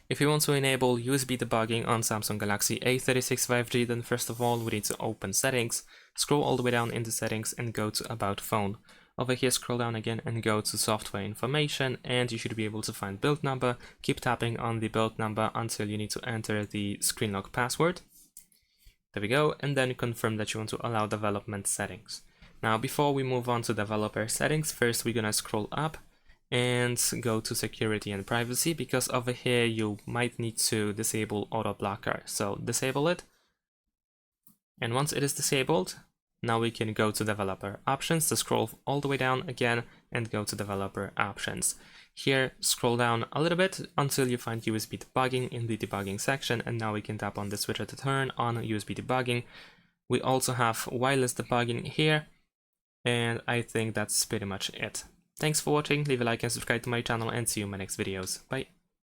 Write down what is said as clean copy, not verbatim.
If you want to enable USB debugging on Samsung Galaxy A36 5G, then first of all we need to open Settings, scroll all the way down into Settings and go to About Phone. Over here scroll down again and go to Software Information, and you should be able to find build number. Keep tapping on the build number until you need to enter the screen lock password. There we go, and then confirm that you want to allow development settings. Now before we move on to developer settings, first we're gonna scroll up and go to security and privacy, because over here you might need to disable auto blocker. So disable it, and once it is disabled, now we can go to developer options. To scroll all the way down again and go to developer options. Here scroll down a little bit until you find USB debugging in the debugging section, and now we can tap on the switcher to turn on USB debugging. We also have wireless debugging here, and I think that's pretty much it. Thanks for watching, leave a like and subscribe to my channel, and see you in my next videos. Bye!